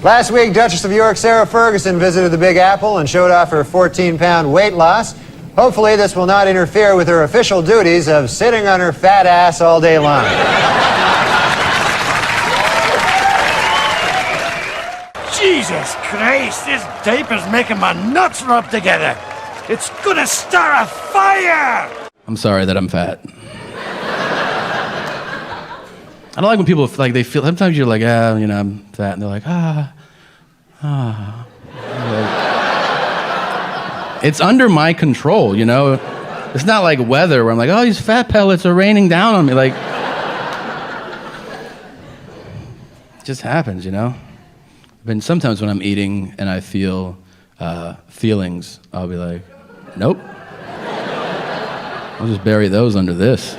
Last week, Duchess of York Sarah Ferguson visited the Big Apple and showed off her 14-pound weight loss. Hopefully, this will not interfere with her official duties of sitting on her fat ass all day long. Jesus Christ, this diaper's making my nuts rub together. It's gonna start a fire! I'm sorry that I'm fat. I don't like when people, like, they feel, sometimes you're like, I'm fat, and they're like, It's under my control, you know? It's not like weather where I'm like, oh, these fat pellets are raining down on me. Like, it just happens, you know? But sometimes when I'm eating and I feel feelings, I'll be like, nope. I'll just bury those under this.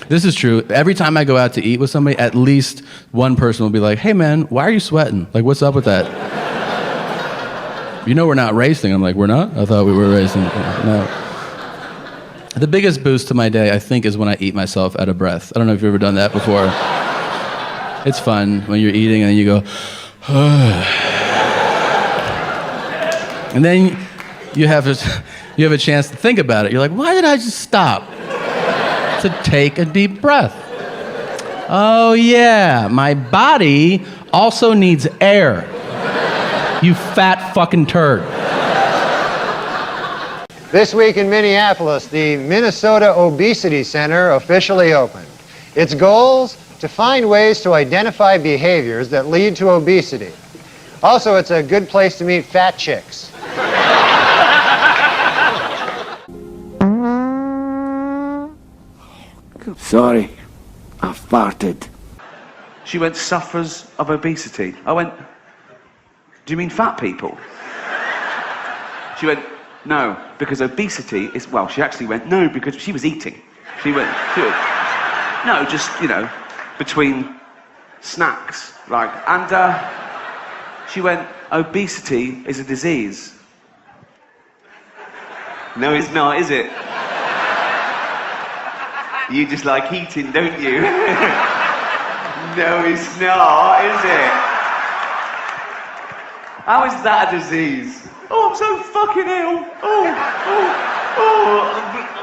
This is true. Every time I go out to eat with somebody, at least one person will be like, hey man, why are you sweating? Like, what's up with that? You know we're not racing. I'm like, we're not? I thought we were racing. No. The biggest boost to my day, I think, is when I eat myself out of breath. I don't know if you've ever done that before. It's fun when you're eating and then you go, and then you have a chance to think about it. You're like, why did I just stop to take a deep breath? Oh yeah, my body also needs air. You fat fucking turd. This week in Minneapolis, the Minnesota Obesity Center officially opened. Its goals: to find ways to identify behaviors that lead to obesity. Also, it's a good place to meet fat chicks. Sorry, I farted. She went, suffers of obesity. I went, do you mean fat people? She went, no, because obesity is, well, she actually went, no, because she was eating. She went, no, just, you know, between snacks, like, and she went, obesity is a disease. No, it's not, is it? You just like eating, don't you? No, it's not, is it? How is that a disease? Oh, I'm so fucking ill.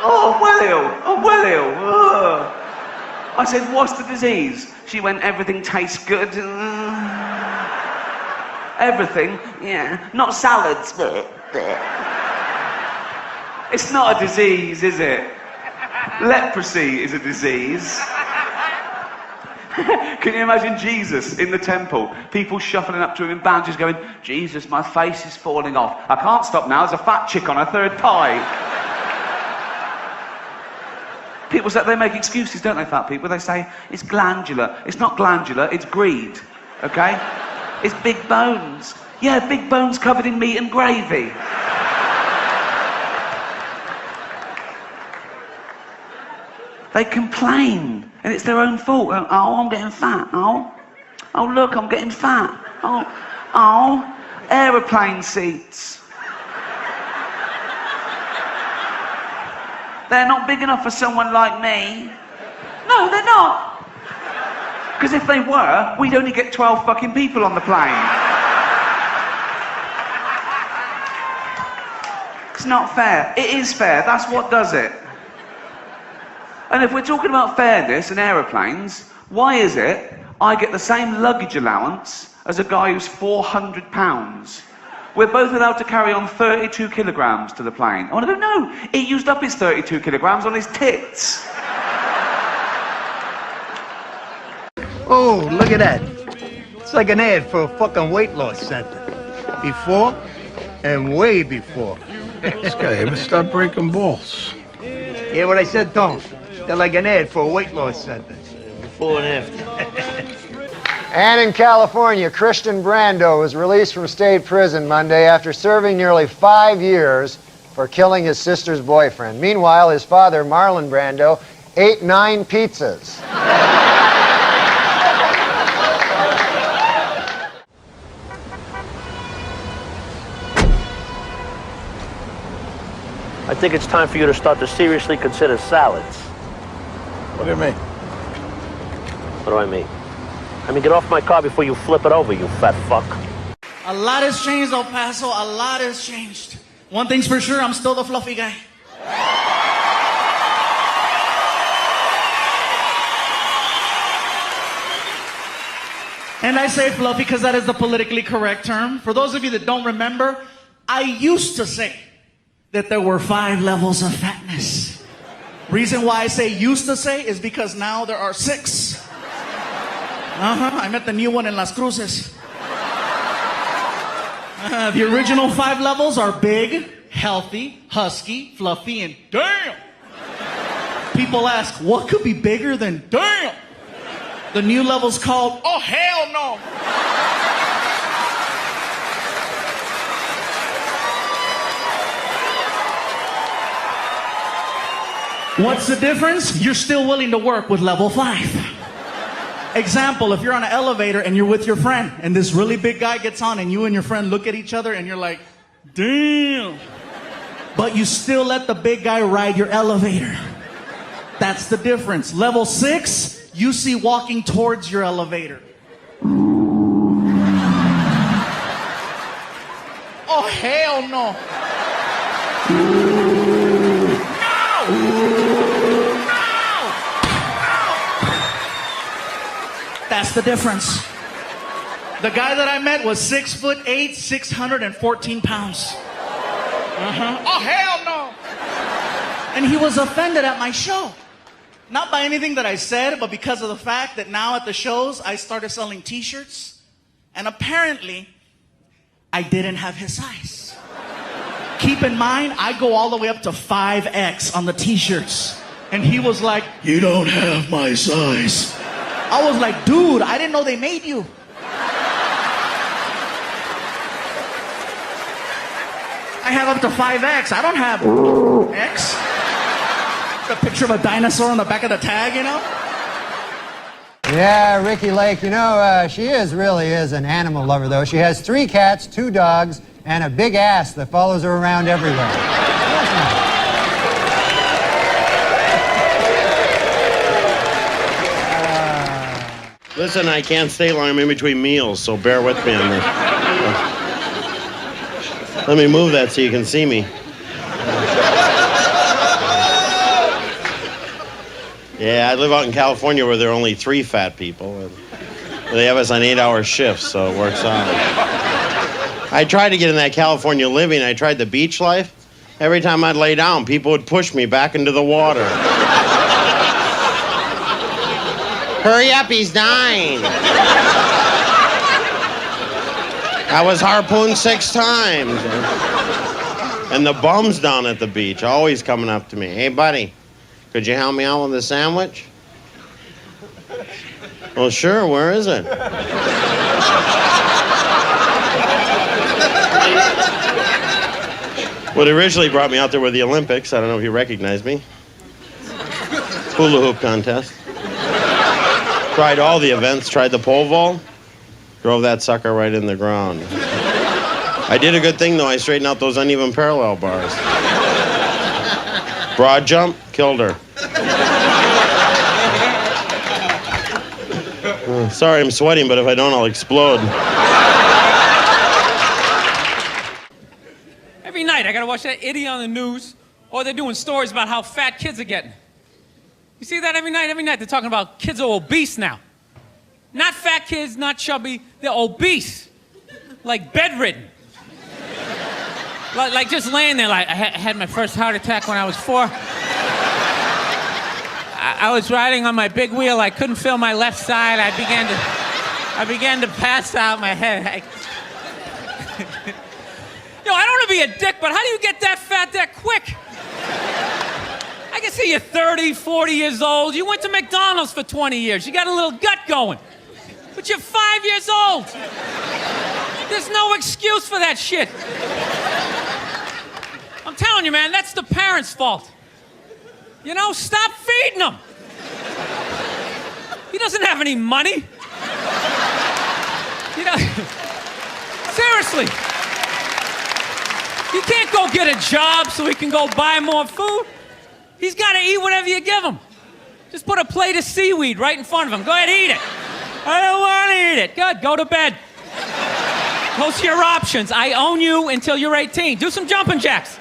I'm well ill. I'm well ill. Oh. I said, what's the disease? She went, everything tastes good. Everything? Yeah. Not salads, but. It's not a disease, is it? Leprosy is a disease. Can you imagine Jesus in the temple? People shuffling up to him in bandages going, Jesus, my face is falling off. I can't stop now, there's a fat chick on her third pie. People say, they make excuses, don't they, fat people? They say, it's glandular. It's not glandular, it's greed, okay? It's big bones. Yeah, big bones covered in meat and gravy. They complain, and it's their own fault. Oh, I'm getting fat. Oh, look, I'm getting fat. Oh, aeroplane seats. They're not big enough for someone like me. No, they're not. Because if they were, we'd only get 12 fucking people on the plane. It's not fair. It is fair. That's what does it. And if we're talking about fairness in aeroplanes, why is it I get the same luggage allowance as a guy who's 400 pounds? We're both allowed to carry on 32 kilograms to the plane. I want to go, no, he used up his 32 kilograms on his tits. Oh, look at that. It's like an ad for a fucking weight loss center. Before and way before. This guy ever stop breaking balls? Hear what I said, Tom? They're like an ad for a weight loss center. Before and after. And in California, Christian Brando was released from state prison Monday after serving nearly 5 years for killing his sister's boyfriend. Meanwhile, his father, Marlon Brando, ate 9 pizzas. I think it's time for you to start to seriously consider salads. What do you mean? What do I mean? I mean, get off my car before you flip it over, you fat fuck. A lot has changed, El Paso. A lot has changed. One thing's for sure, I'm still the fluffy guy. And I say fluffy because that is the politically correct term. For those of you that don't remember, I used to say that there were 5 levels of fatness. Reason why I say used to say is because now there are 6. I met the new one in Las Cruces. The original 5 levels are big, healthy, husky, fluffy, and damn. People ask, what could be bigger than damn? The new level's called, oh, hell no. What's the difference? You're still willing to work with level 5. Example, if you're on an elevator and you're with your friend and this really big guy gets on and you and your friend look at each other and you're like, damn. But you still let the big guy ride your elevator. That's the difference. Level 6, you see walking towards your elevator. Oh, hell no. That's the difference. The guy that I met was 6'8", 614 pounds. Oh, hell no. And he was offended at my show. Not by anything that I said, but because of the fact that now at the shows, I started selling t-shirts. And apparently, I didn't have his size. Keep in mind, I go all the way up to 5X on the t-shirts. And he was like, you don't have my size. I was like, dude, I didn't know they made you. I have up to 5X. I don't have X. The picture of a dinosaur on the back of the tag, you know? Yeah, Ricky Lake, you know, she really is an animal lover, though. She has 3 cats, 2 dogs, and a big ass that follows her around everywhere. Listen, I can't stay long. I'm in between meals, so bear with me on this. Let me move that so you can see me. Yeah, I live out in California where there are only 3 fat people. And they have us on 8-hour shifts, so it works out. I tried to get in that California living. I tried the beach life. Every time I'd lay down, people would push me back into the water. Hurry up, he's dying. I was harpooned 6 times. And the bums down at the beach always coming up to me. Hey, buddy, could you help me out with a sandwich? Well, sure, where is it? What originally brought me out there were the Olympics. I don't know if you recognize me. Hula hoop contest. Tried all the events, tried the pole vault, drove that sucker right in the ground. I did a good thing, though. I straightened out those uneven parallel bars. Broad jump, killed her. Sorry, I'm sweating, but if I don't, I'll explode. Every night I gotta watch that idiot on the news, or they're doing stories about how fat kids are getting. You see that every night? Every night they're talking about kids are obese now. Not fat kids, not chubby, they're obese. Like bedridden. Like just laying there like, I had my first heart attack when I was 4. I was riding on my big wheel, I couldn't feel my left side, I began to pass out my head. Yo, I don't want to be a dick, but how do you get that fat that quick? I can see you're 30, 40 years old. You went to Macdonald's for 20 years. You got a little gut going. But you're 5 years old. There's no excuse for that shit. I'm telling you, man, that's the parents' fault. You know, stop feeding him. He doesn't have any money. You know, seriously. You can't go get a job so he can go buy more food. He's got to eat whatever you give him. Just put a plate of seaweed right in front of him. Go ahead, eat it. I don't want to eat it. Good, go to bed. Those are your options. I own you until you're 18. Do some jumping jacks.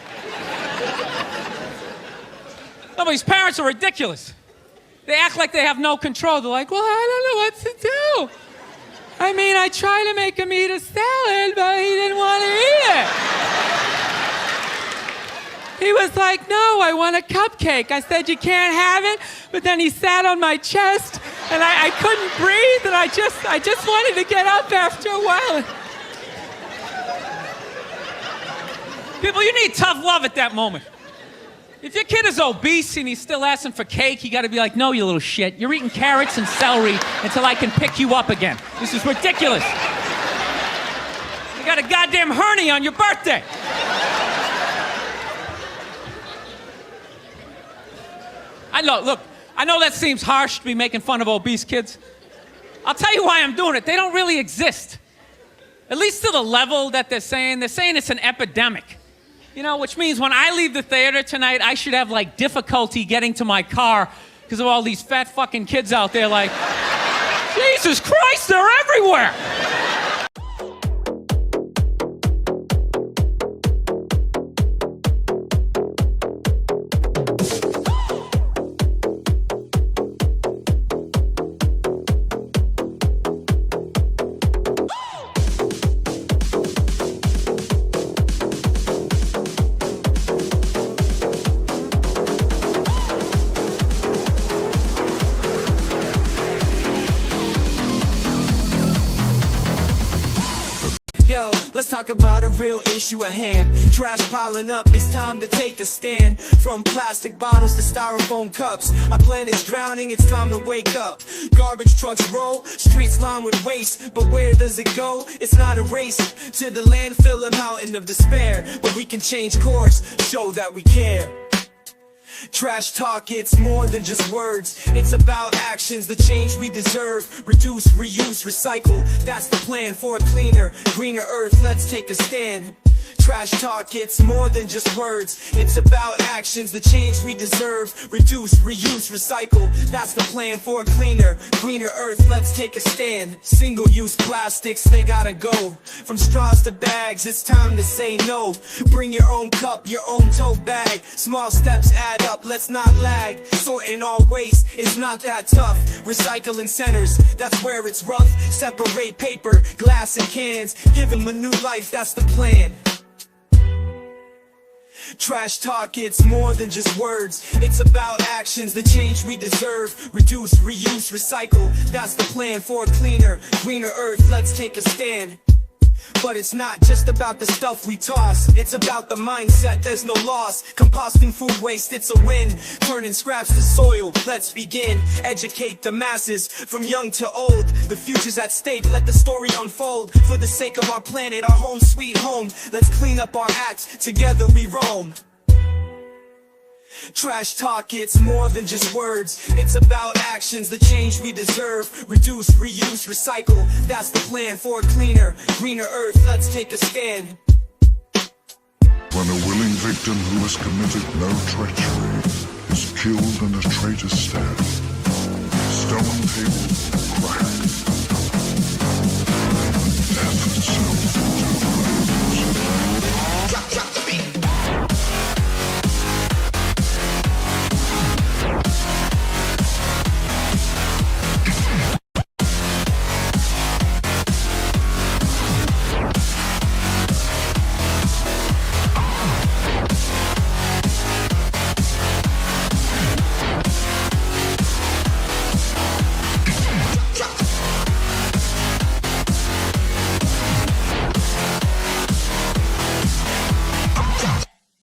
No, but these parents are ridiculous. They act like they have no control. They're like, well, I don't know what to do. I mean, I tried to make him eat a salad, but he didn't want to eat it. He was like, no, I want a cupcake. I said, you can't have it. But then he sat on my chest, and I couldn't breathe, and I just wanted to get up after a while. People, you need tough love at that moment. If your kid is obese and he's still asking for cake, you gotta be like, no, you little shit. You're eating carrots and celery until I can pick you up again. This is ridiculous. You got a goddamn hernia on your birthday. I know that seems harsh to be making fun of obese kids. I'll tell you why I'm doing it. They don't really exist. At least to the level that they're saying it's an epidemic. You know, which means when I leave the theater tonight, I should have, like, difficulty getting to my car because of all these fat fucking kids out there like, Jesus Christ, they're everywhere! Yo, let's talk about a real issue at hand. Trash piling up, it's time to take a stand. From plastic bottles to styrofoam cups, our planet's drowning, it's time to wake up. Garbage trucks roll, streets lined with waste, but where does it go? It's not a race to the landfill, a mountain of despair. But we can change course, show that we care. Trash talk, it's more than just words. It's about actions, the change we deserve. Reduce, reuse, recycle. That's the plan for a cleaner, greener earth. Let's take a stand. Trash talk, it's more than just words. It's about actions, the change we deserve. Reduce, reuse, recycle. That's the plan for a cleaner, greener earth. Let's take a stand. Single-use plastics, they gotta go. From straws to bags, it's time to say no. Bring your own cup, your own tote bag. Small steps add up, let's not lag. Sorting all waste, it's not that tough. Recycling centers, that's where it's rough. Separate paper, glass and cans. Give them a new life, that's the plan. Trash talk, it's more than just words. It's about actions, the change we deserve. Reduce, reuse, recycle. That's the plan for a cleaner, greener earth. Let's take a stand. But it's not just about the stuff we toss. It's about the mindset, there's no loss. Composting food waste, it's a win. Turning scraps to soil, let's begin. Educate the masses, from young to old. The future's at stake, let the story unfold. For the sake of our planet, our home sweet home. Let's clean up our acts, together we roam. Trash talk, it's more than just words. It's about actions, the change we deserve. Reduce, reuse, recycle. That's the plan for a cleaner, greener earth. Let's take a stand. When a willing victim who has committed no treachery is killed and a traitor stabbed, stone table crack.